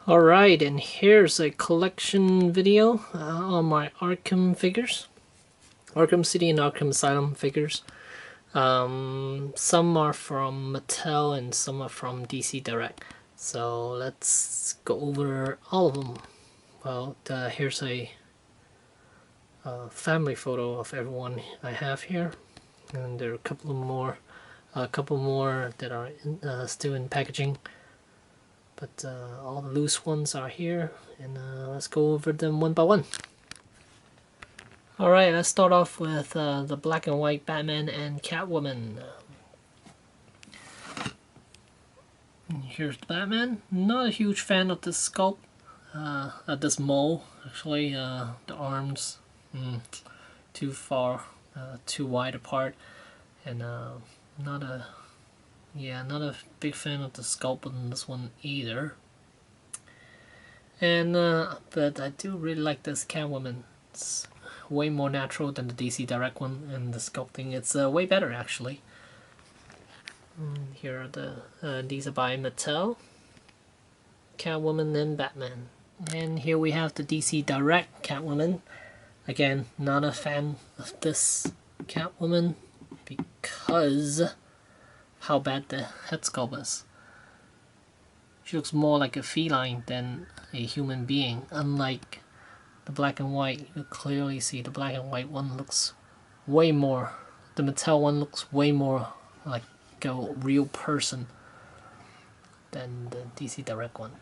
Alright, and here's a collection video on my Arkham figures. Arkham City and Arkham Asylum figures. Some are from Mattel and some are from DC Direct. So let's go over all of them. Well, here's a family photo of everyone I have here. And there are a couple more that are still in packaging. But all the loose ones are here, and let's go over them one by one. Alright, let's start off with the black and white Batman and Catwoman. Here's Batman. Not a huge fan of this sculpt, this mold actually. The arms too far, too wide apart, and not a big fan of the sculpt on this one either. And but I do really like this Catwoman. It's way more natural than the DC Direct one, and the sculpting it's way better actually. Here are these are by Mattel, Catwoman and Batman. And here we have the DC Direct Catwoman. Again, not a fan of this Catwoman because how bad the head sculpt is. She looks more like a feline than a human being. Unlike the black and white, you clearly see the black and white one looks way more, the Mattel one looks way more like a real person than the DC Direct one.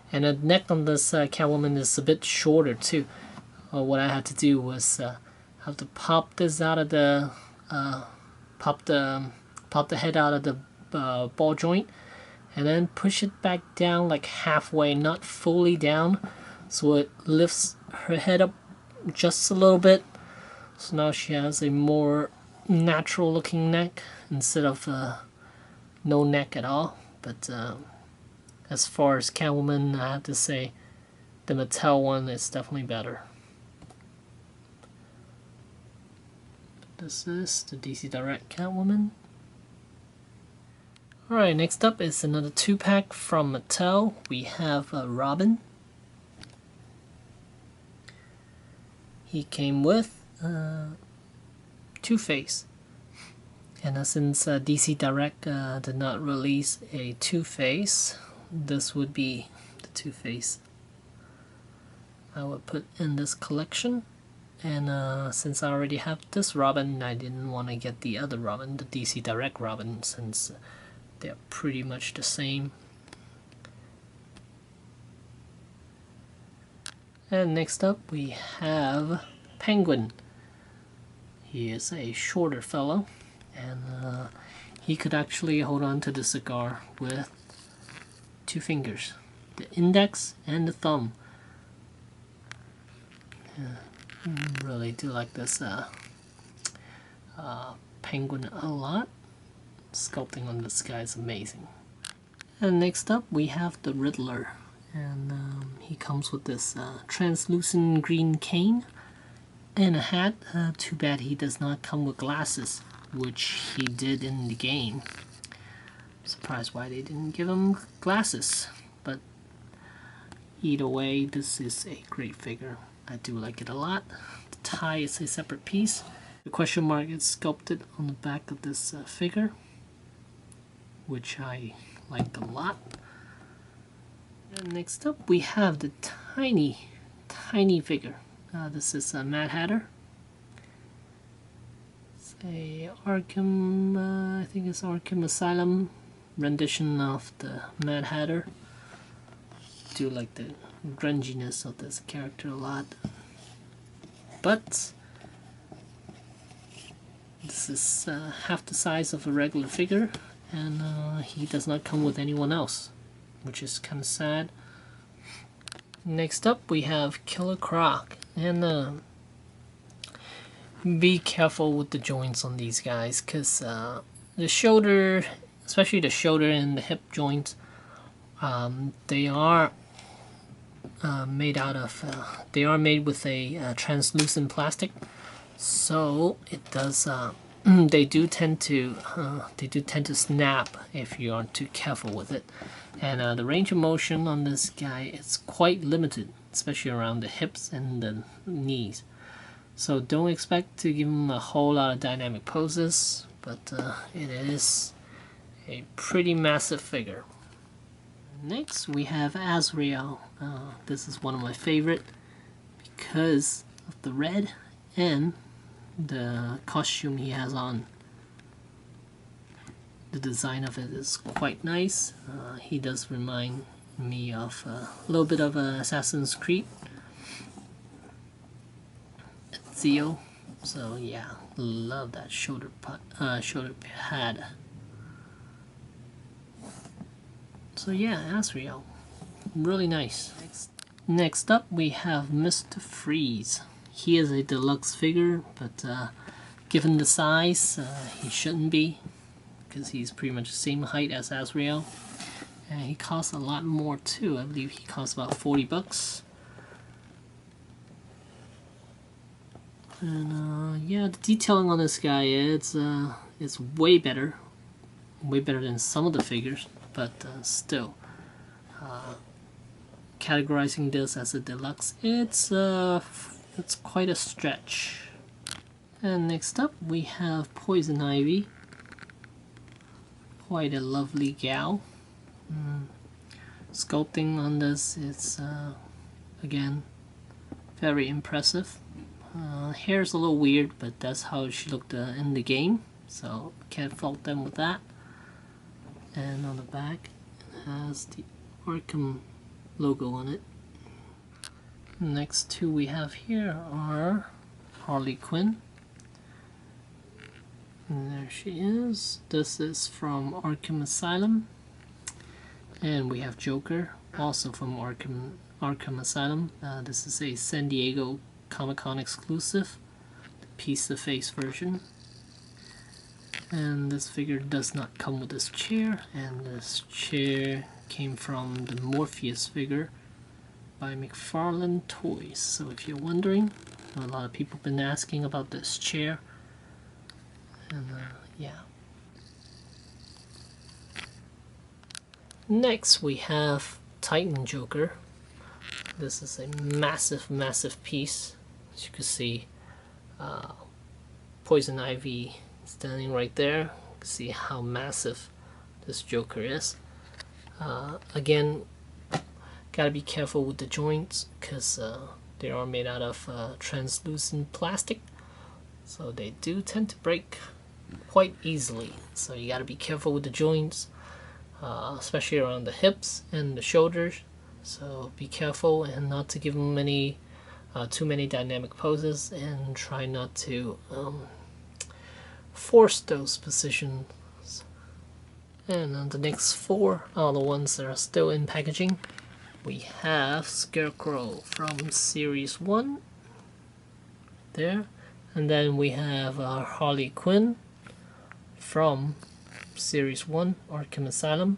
And the neck on this Catwoman is a bit shorter too. What I had to do was have to pop this out of the pop the head out of the ball joint, and then push it back down like halfway, not fully down, so it lifts her head up just a little bit. So now she has a more natural looking neck instead of no neck at all. But as far as Catwoman, I have to say the Mattel one is definitely better. This is the DC Direct Catwoman. Alright, next up is another 2-pack from Mattel. We have Robin. He came with Two-Face. And since DC Direct did not release a Two-Face, this would be the Two-Face I would put in this collection. And since I already have this Robin, I didn't want to get the other Robin, the DC Direct Robin, since they're pretty much the same. And next up we have Penguin. He is a shorter fellow, and he could actually hold on to the cigar with 2 fingers, the index and the thumb. Really do like this Penguin a lot. Sculpting on this guy is amazing. And next up we have the Riddler, and he comes with this translucent green cane and a hat. Too bad he does not come with glasses, which he did in the game. I'm surprised why they didn't give him glasses, but either way, this is a great figure. I do like it a lot. The tie is a separate piece. The question mark is sculpted on the back of this figure, which I like a lot. And next up we have the tiny figure. This is a Mad Hatter. It's a Arkham, I think it's Arkham Asylum rendition of the Mad Hatter. I do like the grunginess of this character a lot, but this is half the size of a regular figure, and he does not come with anyone else, which is kind of sad. Next up we have Killer Croc, and be careful with the joints on these guys, because the shoulder, especially the shoulder and the hip joints, they are made out of they are made with a translucent plastic, so it does they do tend to snap if you aren't too careful with it. And the range of motion on this guy is quite limited, especially around the hips and the knees. So don't expect to give him a whole lot of dynamic poses, but it is a pretty massive figure. Next we have Azrael. This is one of my favorite because of the red and the costume he has on. The design of it is quite nice. He does remind me of a little bit of Assassin's Creed. Ezio. So yeah, love that shoulder pad. So yeah, Azrael, really nice. Next up we have Mr. Freeze. He is a deluxe figure, but given the size, he shouldn't be, because he's pretty much the same height as Azrael. And he costs a lot more too. I believe he costs about 40 bucks. And yeah, the detailing on this guy, it's way better than some of the figures, but still, categorizing this as a deluxe, it's quite a stretch. And next up we have Poison Ivy. Quite a lovely gal. Sculpting on this is again very impressive. Hair's a little weird, but that's how she looked in the game, so can't fault them with that. And on the back it has the Arkham logo on it. Next two we have here are Harley Quinn. And there she is. This is from Arkham Asylum. And we have Joker, also from Arkham Asylum. This is a San Diego Comic-Con exclusive, the piece-to-face version. And this figure does not come with this chair, and this chair came from the Morpheus figure by McFarlane Toys. So if you're wondering, a lot of people have been asking about this chair. And yeah. Next we have Titan Joker. This is a massive piece. As you can see, Poison Ivy standing right there. You can see how massive this Joker is. Again, gotta be careful with the joints, because they are made out of translucent plastic, so they do tend to break quite easily. So you gotta be careful with the joints, especially around the hips and the shoulders. So be careful and not to give them too many dynamic poses, and try not to force those positions. And the next four are the ones that are still in packaging. We have Scarecrow from Series 1 there, and then we have Harley Quinn from Series 1 Arkham Asylum.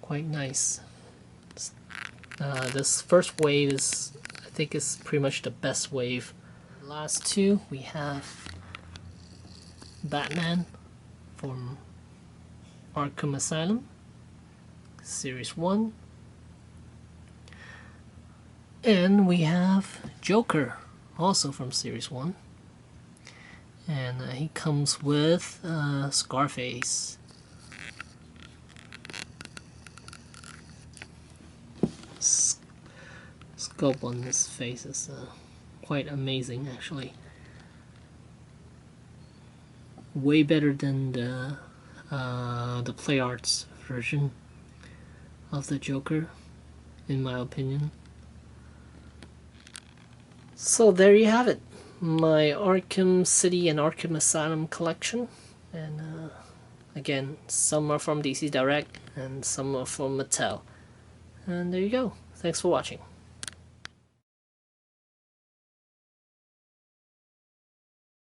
Quite nice. This first wave I think is pretty much the best wave. Last two we have Batman from Arkham Asylum Series 1, and we have Joker also from Series 1, and he comes with Scarface. Sculpt on his face is quite amazing, actually. Way better than the Play Arts version of the Joker, in my opinion. So there you have it, my Arkham City and Arkham Asylum collection. And again, some are from DC Direct and some are from Mattel. And there you go. Thanks for watching.